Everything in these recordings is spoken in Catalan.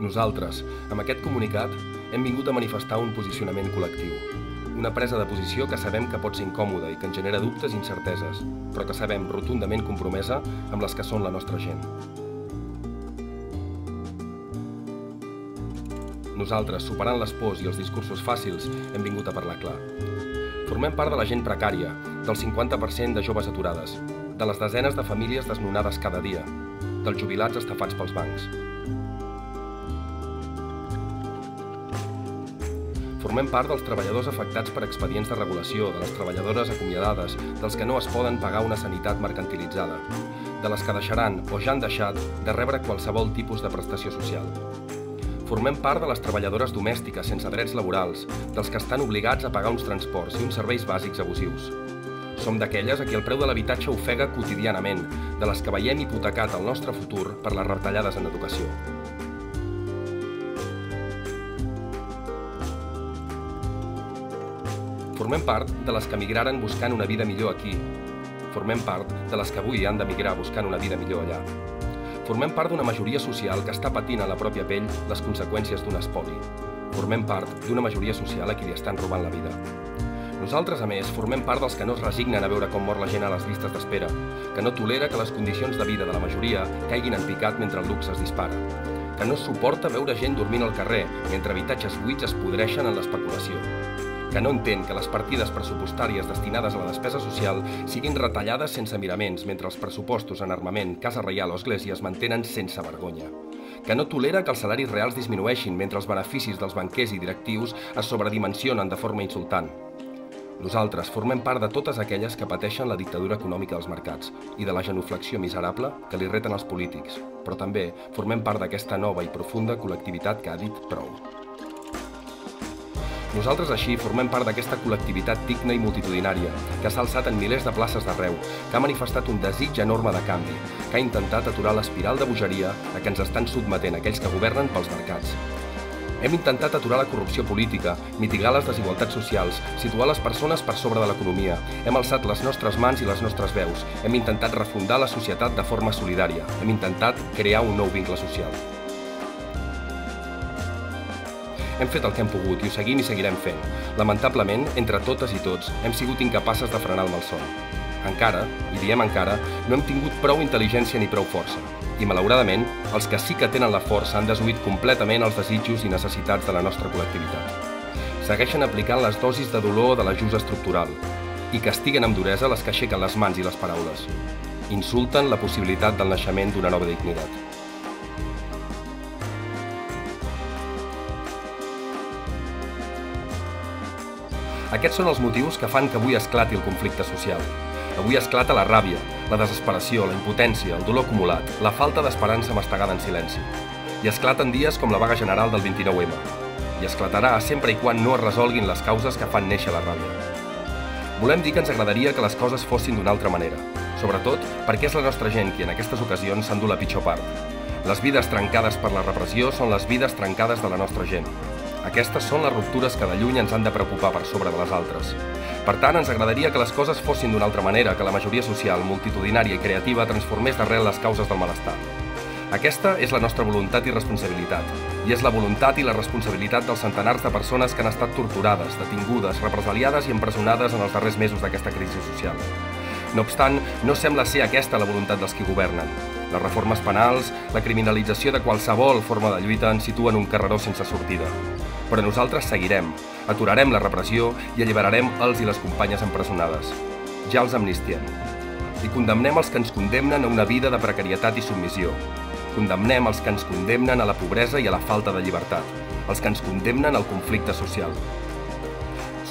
Nosaltres, amb aquest comunicat, hem vingut a manifestar un posicionament col·lectiu. Una presa de posició que sabem que pot ser incòmoda i que ens genera dubtes i incerteses, però que sabem rotundament compromesa amb les que són la nostra gent. Nosaltres, superant les pors i els discursos fàcils, hem vingut a parlar clar. Formem part de la gent precària, del 50% de joves aturades, de les desenes de famílies desnonades cada dia, dels jubilats estafats pels bancs. Formem part dels treballadors afectats per expedients de regulació, de les treballadores acomiadades, dels que no es poden pagar una sanitat mercantilitzada, de les que deixaran o ja han deixat de rebre qualsevol tipus de prestació social. Formem part de les treballadores domèstiques sense drets laborals, dels que estan obligats a pagar uns transports i uns serveis bàsics abusius. Som d'aquelles a qui el preu de l'habitatge ofega quotidianament, de les que veiem hipotecat el nostre futur per les retallades en educació. Formem part de les que migraren buscant una vida millor aquí. Formem part de les que avui han d'emigrar buscant una vida millor allà. Formem part d'una majoria social que està patint a la pròpia pell les conseqüències d'un espoli. Formem part d'una majoria social a qui li estan robant la vida. Nosaltres, a més, formem part dels que no es resignen a veure com mor la gent a les llistes d'espera, que no tolera que les condicions de vida de la majoria caiguin en picat mentre el luxe es dispara, que no suporta veure gent dormint al carrer mentre habitatges buits es podreixen en l'especulació, que no entén que les partides pressupostàries destinades a la despesa social siguin retallades sense miraments mentre els pressupostos en armament, casa reial o església es mantenen sense vergonya, que no tolera que els salaris reals disminueixin mentre els beneficis dels banquers i directius es sobredimensionen de forma insultant. Nosaltres formem part de totes aquelles que pateixen la dictadura econòmica dels mercats i de la genuflexió miserable que li reten els polítics, però també formem part d'aquesta nova i profunda col·lectivitat que ha dit prou. Nosaltres, així, formem part d'aquesta col·lectivitat digna i multitudinària, que s'ha alçat en milers de places d'arreu, que ha manifestat un desig enorme de canvi, que ha intentat aturar l'espiral de bogeria a què ens estan sotmetent aquells que governen pels mercats. Hem intentat aturar la corrupció política, mitigar les desigualtats socials, situar les persones per sobre de l'economia. Hem alçat les nostres mans i les nostres veus. Hem intentat refundar la societat de forma solidària. Hem intentat crear un nou vincle social. Hem fet el que hem pogut i ho seguim i seguirem fent. Lamentablement, entre totes i tots, hem sigut incapaces de frenar el malson. Encara, i diem encara, no hem tingut prou intel·ligència ni prou força. I, malauradament, els que sí que tenen la força han desuït completament els desitjos i necessitats de la nostra col·lectivitat. Segueixen aplicant les dosis de dolor de l'ajust estructural i castiguen amb duresa les que aixequen les mans i les paraules. Insulten la possibilitat del naixement d'una nova dignitat. Aquests són els motius que fan que avui esclati el conflicte social. Avui esclata la ràbia, la desesperació, la impotència, el dolor acumulat, la falta d'esperança mastegada en silenci. I esclaten dies com la vaga general del 29M. I esclatarà sempre i quan no es resolguin les causes que fan néixer la ràbia. Volem dir que ens agradaria que les coses fossin d'una altra manera, sobretot perquè és la nostra gent qui en aquestes ocasions s'endú la pitjor part. Les vides trencades per la repressió són les vides trencades de la nostra gent. Aquestes són les ruptures que de lluny ens han de preocupar per sobre de les altres. Per tant, ens agradaria que les coses fossin d'una altra manera, que la majoria social, multitudinària i creativa transformés d'arrel les causes del malestar. Aquesta és la nostra voluntat i responsabilitat, i és la voluntat i la responsabilitat dels centenars de persones que han estat torturades, detingudes, represaliades i empresonades en els darrers mesos d'aquesta crisi social. No obstant, no sembla ser aquesta la voluntat dels qui governen. Les reformes penals, la criminalització de qualsevol forma de lluita ens situen un carreró sense sortida. Però nosaltres seguirem, aturarem la repressió i alliberarem els i les companyes empresonades. Ja els amnistiem. I condemnem els que ens condemnen a una vida de precarietat i submissió. Condemnem els que ens condemnen a la pobresa i a la falta de llibertat, els que ens condemnen al conflicte social.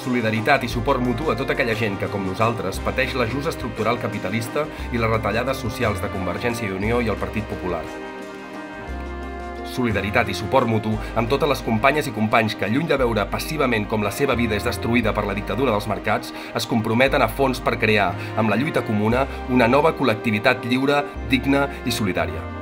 Solidaritat i suport mutu a tota aquella gent que, com nosaltres, pateix l'ajust estructural capitalista i les retallades socials de Convergència i Unió i el Partit Popular. Solidaritat i suport mutu amb totes les companyes i companys que, lluny de veure passivament com la seva vida és destruïda per la dictadura dels mercats, es comprometen a fons per crear, amb la lluita comuna, una nova col·lectivitat lliure, digna i solidària.